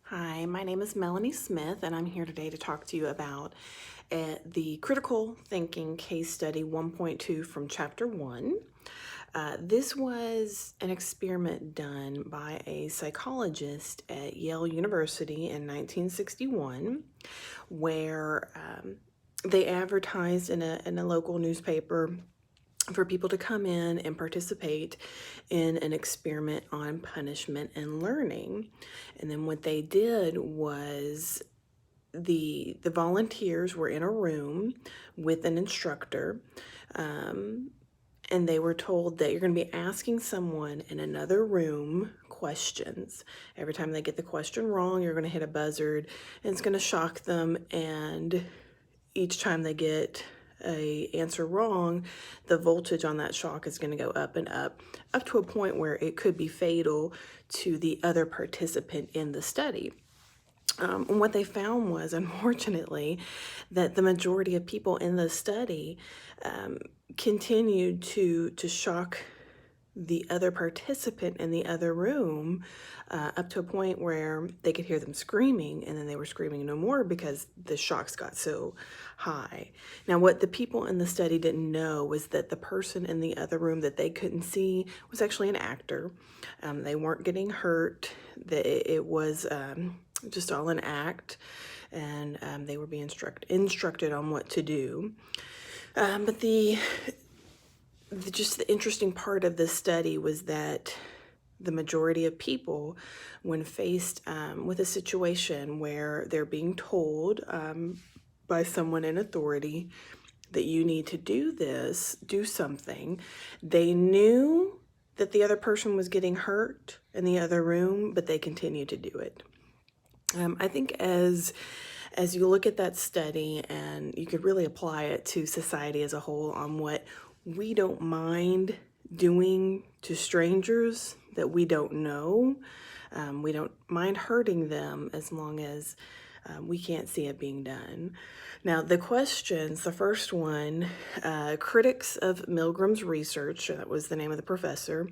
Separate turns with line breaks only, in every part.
Hi, my name is Melanie Smith, and I'm here today to talk to you about the Critical Thinking Case Study 1.2 from Chapter 1. This was an experiment done by a psychologist at Yale University in 1961, where they advertised in a local newspaper for people to come in and participate in an experiment on punishment and learning. And then what they did was the volunteers were in a room with an instructor, and they were told that you're going to be asking someone in another room questions. Every time they get the question wrong, you're going to hit a buzzard, and it's going to shock them. And each time they get a answer wrong, the voltage on that shock is going to go up and up to a point where it could be fatal to the other participant in the study. And what they found was, unfortunately, that the majority of people in the study continued to shock the other participant in the other room up to a point where they could hear them screaming, and then they were screaming no more because the shocks got so high. Now, what the people in the study didn't know was that the person in the other room that they couldn't see was actually an actor. They weren't getting hurt. It was just all an act, and they were being instructed on what to do. But just the interesting part of this study was that the majority of people, when faced with a situation where they're being told by someone in authority that you need to do something, they knew that the other person was getting hurt in the other room, but they continued to do it. I think as you look at that study, and you could really apply it to society as a whole on what we don't mind doing to strangers that we don't know. We don't mind hurting them as long as we can't see it being done. Now, the questions, the first one, critics of Milgram's research, that was the name of the professor,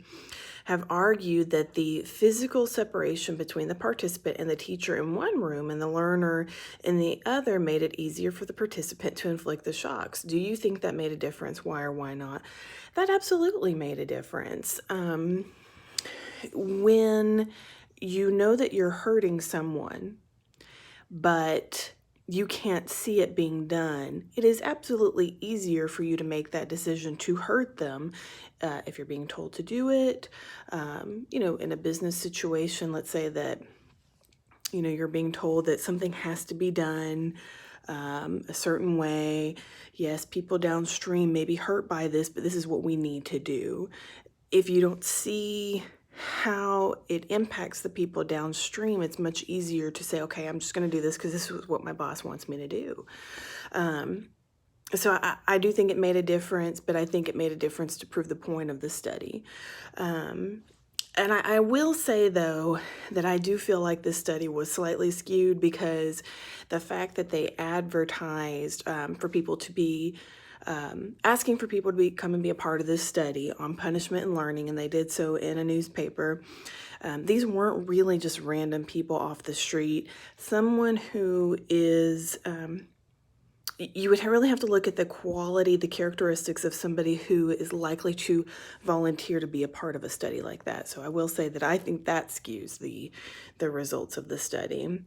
have argued that the physical separation between the participant and the teacher in one room and the learner in the other made it easier for the participant to inflict the shocks. Do you think that made a difference? Why or why not? That absolutely made a difference. When you know that you're hurting someone, but you can't see it being done, it is absolutely easier for you to make that decision to hurt them if you're being told to do it. In a business situation, let's say that, you're being told that something has to be done a certain way. Yes, people downstream may be hurt by this, but this is what we need to do. If you don't see how it impacts the people downstream, it's much easier to say, okay, I'm just going to do this because this is what my boss wants me to do. So I do think it made a difference, but I think it made a difference to prove the point of the study. And I will say, though, that I do feel like this study was slightly skewed because the fact that they advertised for people to be asking for people to come and be a part of this study on punishment and learning, and they did so in a newspaper. These weren't really just random people off the street. Someone who is, you would really have to look at the quality, the characteristics of somebody who is likely to volunteer to be a part of a study like that. So I will say that I think that skews the results of the study.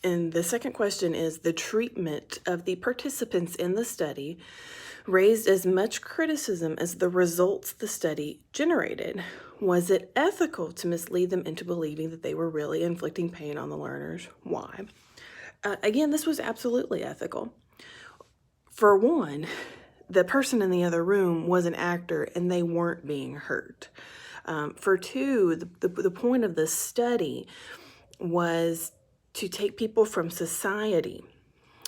And the second question is, the treatment of the participants in the study raised as much criticism as the results the study generated. Was it ethical to mislead them into believing that they were really inflicting pain on the learners? Why? Again, this was absolutely ethical. For one, the person in the other room was an actor and they weren't being hurt. For two, the point of the study was to take people from society,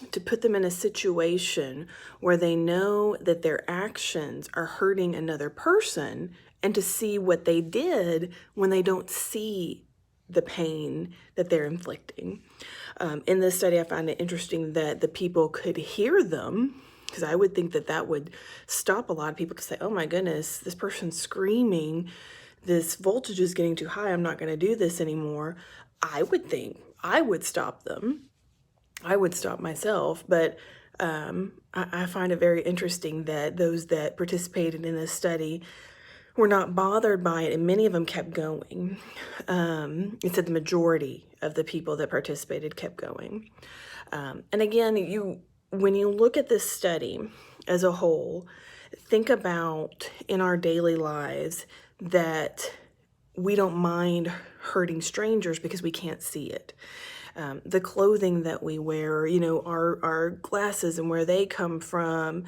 to put them in a situation where they know that their actions are hurting another person, and to see what they did when they don't see the pain that they're inflicting. In this study, I found it interesting that the people could hear them, because I would think that that would stop a lot of people to say, oh my goodness, this person's screaming, this voltage is getting too high, I'm not going to do this anymore. I would think I would stop them. I would stop myself, but I find it very interesting that those that participated in this study were not bothered by it, and many of them kept going. It said the majority of the people that participated kept going. And again, when you look at this study as a whole, think about in our daily lives that we don't mind hurting strangers because we can't see it. The clothing that we wear, our glasses and where they come from,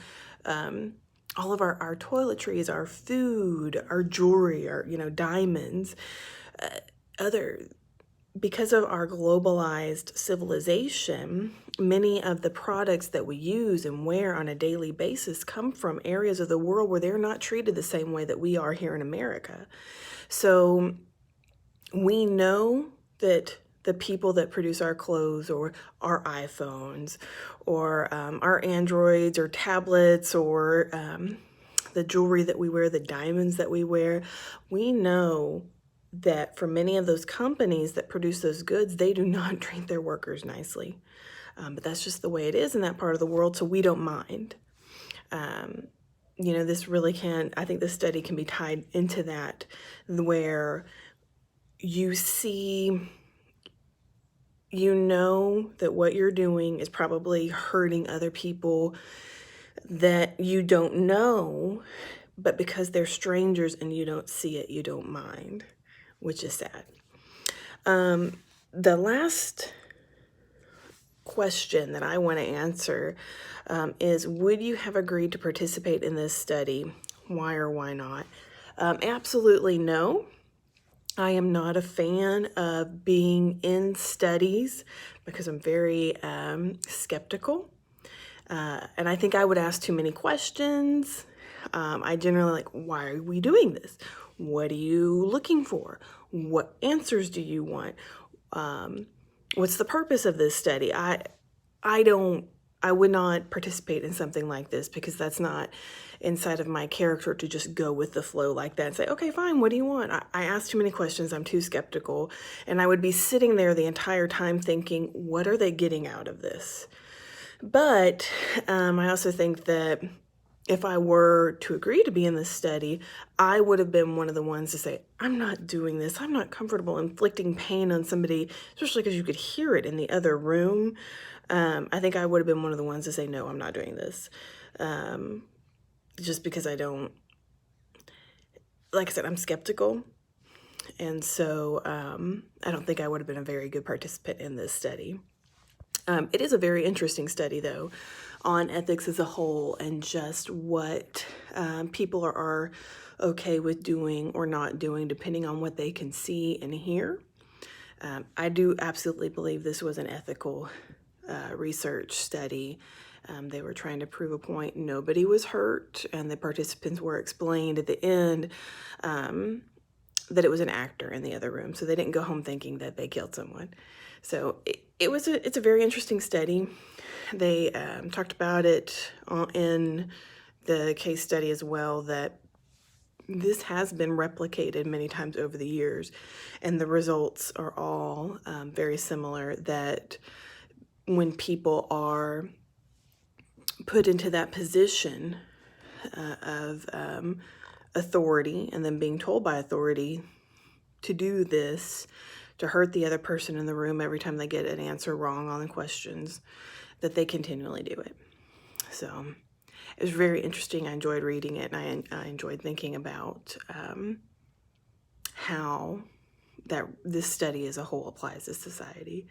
all of our toiletries, our food, our jewelry, our, diamonds, because of our globalized civilization, many of the products that we use and wear on a daily basis come from areas of the world where they're not treated the same way that we are here in America. So we know that the people that produce our clothes or our iPhones or our Androids or tablets or the jewelry that we wear, the diamonds that we wear, we know that for many of those companies that produce those goods, they do not treat their workers nicely. But that's just the way it is in that part of the world, so we don't mind. This really I think this study can be tied into that, where you see, that what you're doing is probably hurting other people that you don't know, but because they're strangers and you don't see it, you don't mind, which is sad. The last question that I want to answer is, would you have agreed to participate in this study? Why or why not? Absolutely no. I am not a fan of being in studies because I'm very skeptical. And I think I would ask too many questions. I generally why are we doing this? What are you looking for? What answers do you want? What's the purpose of this study? I would not participate in something like this because that's not inside of my character to just go with the flow like that and say, okay, fine, what do you want? I ask too many questions. I'm too skeptical. And I would be sitting there the entire time thinking, what are they getting out of this? But I also think that if I were to agree to be in this study, I would have been one of the ones to say, I'm not doing this. I'm not comfortable inflicting pain on somebody, especially because you could hear it in the other room. I think I would have been one of the ones to say, no, I'm not doing this. Just because I don't, like I said, I'm skeptical. And so I don't think I would have been a very good participant in this study. It is a very interesting study, though, on ethics as a whole and just what people are okay with doing or not doing, depending on what they can see and hear. I do absolutely believe this was an ethical research study. They were trying to prove a point. Nobody was hurt, and the participants were explained at the end that it was an actor in the other room, so they didn't go home thinking that they killed someone. So it's a very interesting study. They talked about it in the case study as well, that this has been replicated many times over the years, and the results are all very similar, that when people are put into that position of authority and then being told by authority to do this, to hurt the other person in the room every time they get an answer wrong on the questions, that they continually do it. So it was very interesting. I enjoyed reading it, and I enjoyed thinking about how this study as a whole applies to society.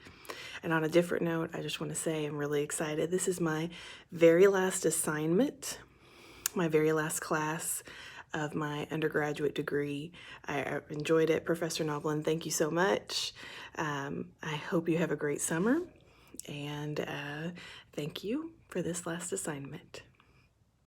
And on a different note, I just want to say I'm really excited. This is my very last assignment, my very last class of my undergraduate degree. I enjoyed it. Professor Noblin, thank you so much. I hope you have a great summer, and thank you for this last assignment.